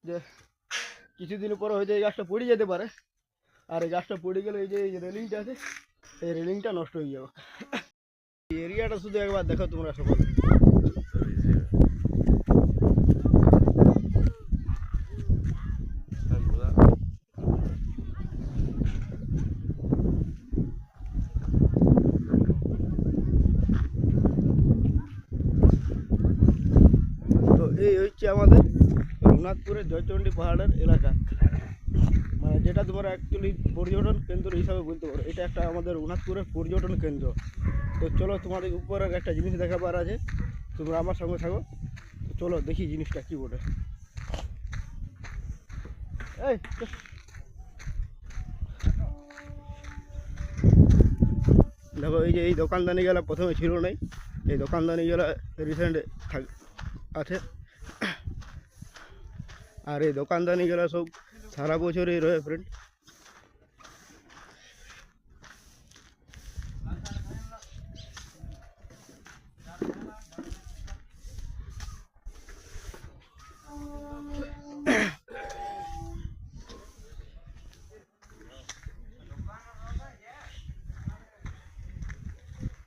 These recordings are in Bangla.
যে কিছুদিন পরে হয়তো এই গাছটা পড়ে যেতে পারে, আর এই গাছটা পড়ে গেলে এই যে রেলিংটা আছে এই রেলিংটা নষ্ট হয়ে যাবে। এই এরিয়াটা শুধু একবার দেখো তোমরা সকলে। তো এই হচ্ছে আমাদের রঘুনাথপুরের জয়চণ্ডী পাহাড়ের এলাকা, মানে যেটা তোমরা অ্যাকচুয়ালি পর্যটন কেন্দ্র হিসাবে বলতে পারো। এটা একটা আমাদের রঘুনাথপুরের পর্যটন কেন্দ্র। তো চলো তোমাদের উপরের একটা জিনিস দেখাবার আছে, তোমরা আমার সঙ্গে থাকো। তো চলো দেখি জিনিসটা কি বলে। এই দেখো এই যে এই দোকানদানি গেলা প্রথমে ছিল নাই, এই দোকানদানি গেলা রিসেন্ট আছে। আর এই দোকানদানি গেলা সব সারা বছরই রয়ে ফ্রেন্ড।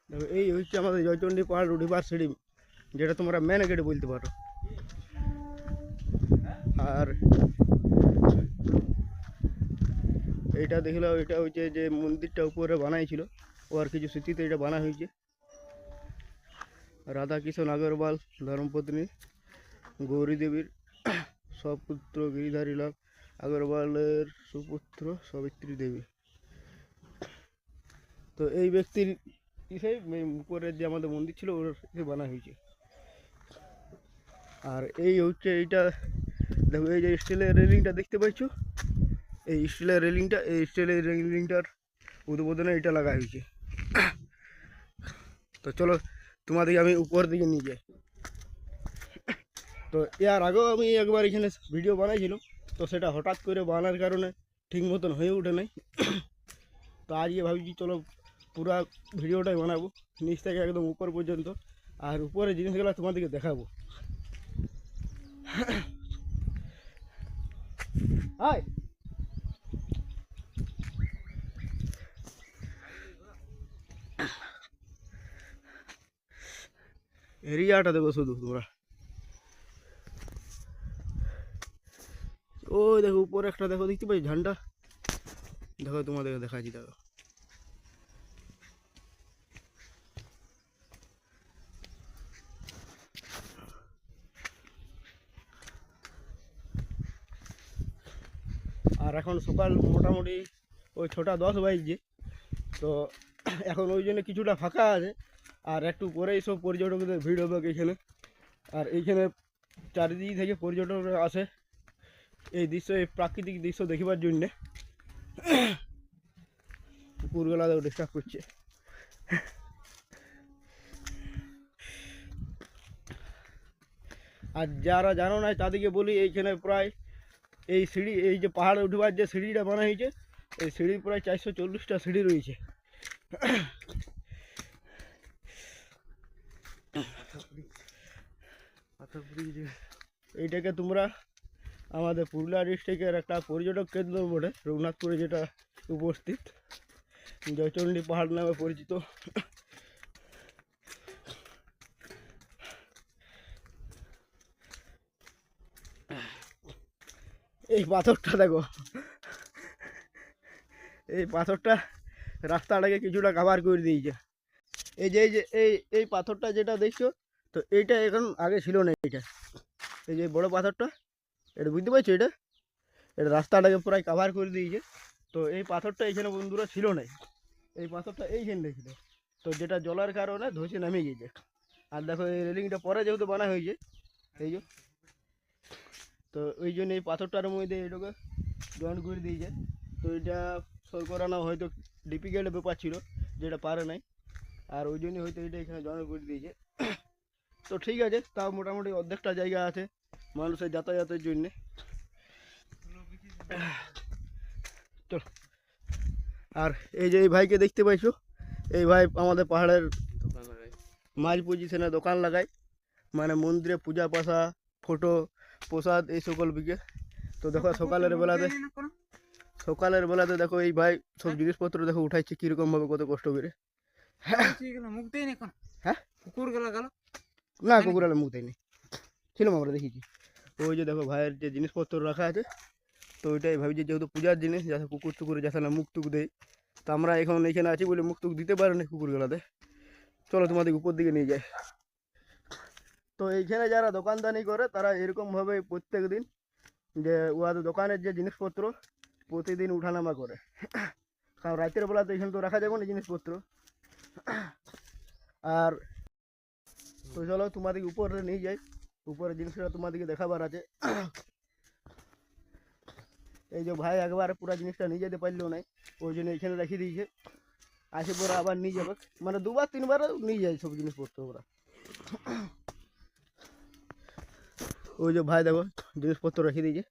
দেখো এই হচ্ছে আমাদের জয়চণ্ডী পাহাড় উঠিবার সিঁড়ি, যেটা তোমরা মেন গেটে বলতে পারো। আর এইটা দেখলাম, এটা হচ্ছে যে মন্দিরটা উপরে বানাইছিল, ও আর কিছু স্মৃতিতে এটা বানা হয়েছে। রাধা কিষণ আগরওয়াল ধর্মপত্নী গৌরী দেবীর সপুত্র গিরিধারীলাল আগরওয়ালের সুপুত্র সাবিত্রী দেবী। তো এই ব্যক্তির সেই উপরের যে আমাদের মন্দির ছিল ওর বানা হয়েছে। আর এই হচ্ছে এইটা দেখো, এই যে স্টিলের রেলিংটা দেখতে পাচ্ছ, এই স্টিলের রেলিংটা, এই স্টিলের রেলিংটার উদ্বোধনে এটা লাগা হয়েছে। তো চলো তোমাদেরকে আমি উপর দিকে নিয়ে যাই। তো এর আগেও আমি একবার এখানে ভিডিও বানাইছিলাম, তো সেটা হঠাৎ করে বানার কারণে ঠিক মতন হয়ে ওঠে নাই। তো আজকে ভাবছি চলো পুরা ভিডিওটাই বানাবো নিচ থেকে একদম উপর পর্যন্ত, আর উপরে জিনিসগুলো তোমাদেরকে দেখাবো। হাই এরিয়াটা দেখো শুধু তোমরা, ওই দেখো উপরে একটা দেখো, দেখতে পাচ্ছি ঝান্ডা, দেখো তোমাদেরকে দেখাচ্ছি। দেখো আর এখন সকাল মোটামুটি ওই 6:10 বাজছে। তো এখন ওই জন্য কিছুটা ফাঁকা আছে, আর একটু পরেই সব পর্যটকদের ভিড় হবে এইখানে। আর এইখানে চারিদিক থেকে পর্যটকরা আসে এই দৃশ্য, এই প্রাকৃতিক দৃশ্য দেখিবার জন্যে। কুকুরগুলা ডিস্টার্ব করছে। আর যারা জানো না তাদেরকে বলি, এইখানে প্রায় এই সিঁড়ি, এই যে পাহাড়ে উঠবার যে সিঁড়িটা বানা হয়েছে, এই সিঁড়ি প্রায় 440টা সিঁড়ি রয়েছে। এইটাকে তোমরা আমাদের পুরুলিয়া ডিস্ট্রিক্টের একটা পর্যটক কেন্দ্র বটে, রঘুনাথপুরে যেটা উপস্থিত, জয়চণ্ডী পাহাড় নামে পরিচিত। এই পাথরটা দেখো, এই পাথরটা রাস্তাটাকে কিছুটা কাভার করে দিয়েছে। এই যে এই পাথরটা যেটা দেখছো, তো এইটা এখন আগে ছিল না। এইটা এই যে বড় পাথরটা, এটা বুঝতে পারছো, এটা এটা রাস্তাটাকে প্রায় কাভার করে দিয়েছে। তো এই পাথরটা এইখানে বন্ধুরা ছিল না, এই পাথরটা এইখানে ছিল। তো যেটা জলার কারণে ধসে নামে গিয়েছে। আর দেখো এই রেলিংটা পরে যেহেতু বানা হয়েছে, এই যে, তো ওই জন্য এই পাথরটার মধ্যে এটাকে জয়েন করে দিয়েছে। তো এটা সর করানো হয়তো ডিফিকাল্ট ব্যাপার ছিল, যেটা পারে নাই, আর ওই জন্যই হয়তো এটা এখানে জয়েন করে দিয়েছে। তো ঠিক আছে, তাও মোটামুটি অর্ধেকটা জায়গা আছে মানুষের যাতায়াতের জন্যে। চল, আর এই যে এই ভাইকে দেখতে পাইছো, এই ভাই আমাদের পাহাড়ের মাঝ পজিশনে দোকান লাগায়, মানে মন্দিরে পূজা পাশা, ফটো, প্রসাদ এই সকল বিকে। তো দেখো সকালের বেলাতে দেখো এই ভাই সব জিনিসপত্র দেখো উঠাইছে কিরকম ভাবে, কত কষ্ট করে। মুখ দেয়নি এখন। হ্যাঁ কুকুর গেল না, কুকুরালে মুখ দেয়নি, ছিলাম আমরা দেখেছি। ওই যে দেখো ভাইয়ের যে জিনিসপত্র রাখা আছে, তো ওইটাই ভাবছি যেহেতু পূজার জিনিস, যাতে কুকুর টুকুর যাতে না মুখ টুক দেয়, তো আমরা এখন এখানে আছি বলে মুখ টুক দিতে পারে না কুকুরগুলাতে। চলো তোমাদের উপর দিকে নিয়ে যায়। তো এইখানে যারা দোকানদানি করে তারা এরকমভাবে প্রত্যেক দিন যে ওদের দোকানের যে জিনিসপত্র প্রতিদিন উঠানামা করে, কারণ রাতের বেলা তো এখানে তো রাখা যাবে না জিনিসপত্র। আর তো চলো তোমাদেরকে উপরে নিয়ে যাই, উপরের জিনিসটা তোমাদেরকে দেখাবার আছে। এই যে ভাই একবার পুরো জিনিসটা নিয়ে যেতে পারলো না, ওই জন্য এখানে রেখে দিয়েছে, আসে পরে আবার নিয়ে যাবে, মানে দুবার তিনবার নিয়ে যায় সব জিনিসপত্র ওরা। ওই যে ভাই দেখো জিনিসপত্র রেখে দিয়েছে।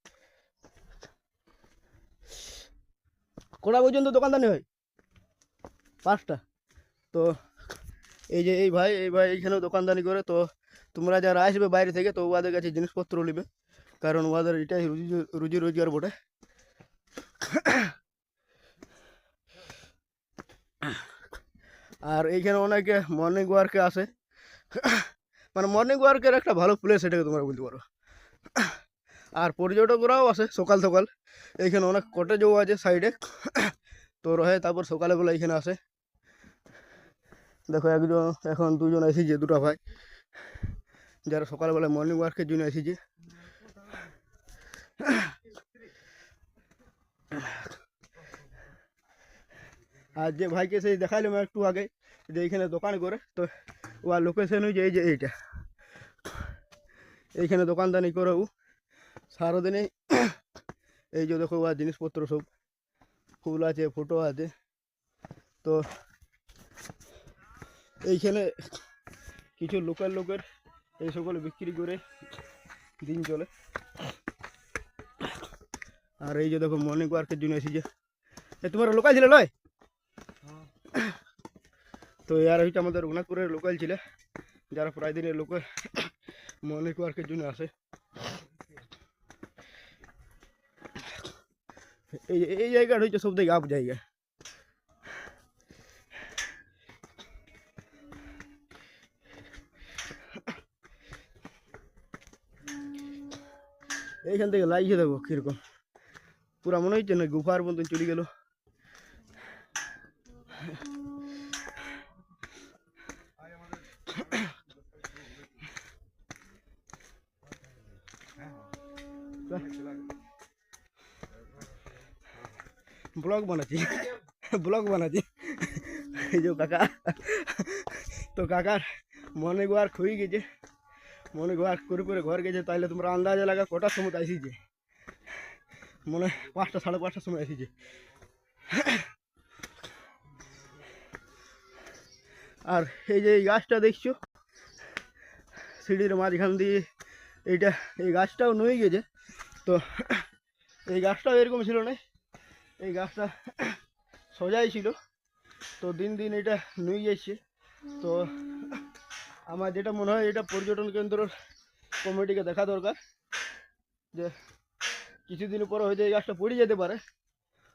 কটা পর্যন্ত দোকানদানি হয়? 5টা। তো এই যে এই ভাই এইখানেও দোকানদানি করে। তো তোমরা যারা আসবে বাইরে থেকে, তো ওদের কাছে জিনিসপত্র নেবে, কারণ ওদের এটাই রুজি রোজগার বটে। আর এইখানে অনেকে মর্নিং ওয়ার্কে আসে, মানে মর্নিং ওয়ার্কের একটা ভালো প্লেস এটাকে তোমরা বলতে পারো। আর পর্যটকরাও আসে সকাল সকাল, এইখানে অনেক কটেজও আছে সাইডে, তো রহে, তারপর সকালবেলা এখানে আসে। দেখো একজন এখন দুজন এসেছে, দুটো ভাই যারা সকালবেলা মর্নিং ওয়ার্কের জন্য এসেছে। আর যে ভাইকে সেই দেখাইলাম একটু আগে যে এইখানে দোকান করে, তো ওর লোকেশন হয়েছে এই যে এইটা, এইখানে দোকানদানি করে ও সারাদিনে। এই যে দেখো ওর জিনিসপত্র সব ফুল আছে, ফটো আছে, তো এইখানে কিছু লোকাল লোকের এই সকল বিক্রি করে দিন চলে। আর এই যে দেখো মর্নিং ওয়ার্কের জন্য এসেছে, তোমার লোকাল ছিল নয়? তো এর হচ্ছে আমাদের রঘুনাথপুরের লোকাল ছিল, যারা প্রায় দিনের লোকে মর্নিং ওয়ার্কের জন্য আসে। এই জায়গাটা হচ্ছে সব থেকে আপ জায়গা। এইখান থেকে লাগিয়ে দেবো কিরকম, পুরা মনে হচ্ছে না গুফার মতন চলে গেল। ব্লগ বানাচ্ছি এই যে কাকা, তো কাকার মর্নিং ওয়ার্ক হয়ে গেছে, মর্নিং ওয়ার্ক করে ঘর গেছে। তাইলে তোমরা আন্দাজে লাগা কটার সময় আসিছে? মনে 5টা 5:30টার সময় আসিছে। আর এই যে এই গাছটা দেখছো সিঁড়ির মাঝখান দিয়ে, এই গাছটাও নুয়ে গেছে। তো এই গাছটাও এরকম ছিল না, এই গাছটা সোজাই ছিল, তো দিন দিন এটা নুয়ে যাচ্ছে। তো আমার যেটা মনে হয় এটা পর্যটন কেন্দ্রের কমিটিকে দেখা দরকার, যে কিছুদিন পরে হয়তো এই গাছটা পড়ে যেতে পারে,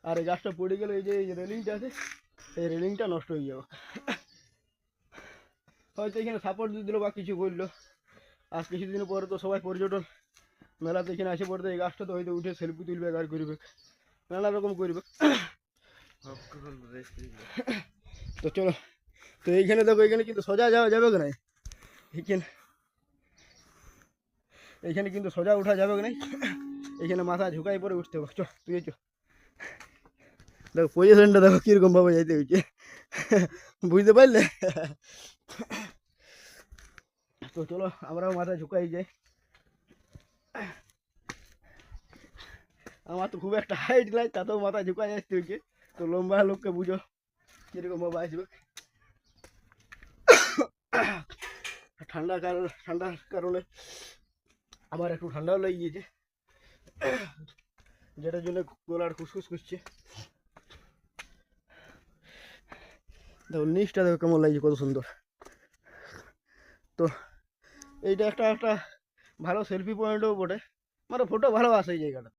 আর এই গাছটা পড়ে গেলে এই যে রেলিংটা আছে, এই রেলিংটা নষ্ট হয়ে যাবে। হয়তো এখানে সাপোর্ট দিয়ে দিল বা কিছু করলো, আর কিছুদিন পরে তো সবাই পর্যটন মেলাতে এখানে আসে পড়তে, এই গাছটা তো হয়তো উঠে সেলফি তুলবে আর করবে, নানা রকম করবে। তো চলো, তো এইখানে দেখো এখানে কিন্তু সোজা যাওয়া যাবে না, এইখানে কিন্তু সোজা উঠা যাবে না, এইখানে মাথা ঝুঁকাই পরে উঠতে হবে। চ তুই চ, দেখো পজিশনটা দেখো কিরকম ভাবে যাইতে হচ্ছে, বুঝতে পারলে? তো চলো আমরাও মাথা ঝুঁকাই যাই। আমার তো খুব একটা হাইট নাই, তাতেও মাথা ঝুঁকাই আসতে হচ্ছে, তো লম্বা লোককে বুঝো কিরকম ভাবে আসবে। ঠান্ডার কারণে আমার একটু ঠান্ডাও লেগে গিয়েছে, যেটার জন্য গলার খুসখুস করছে। দেখো নিচটা দেখো কেমন লাগছে, কত সুন্দর। তো এইটা একটা ভালো সেলফি পয়েন্টও বটে, মানে ফটো ভালো আসে এই জায়গাটা।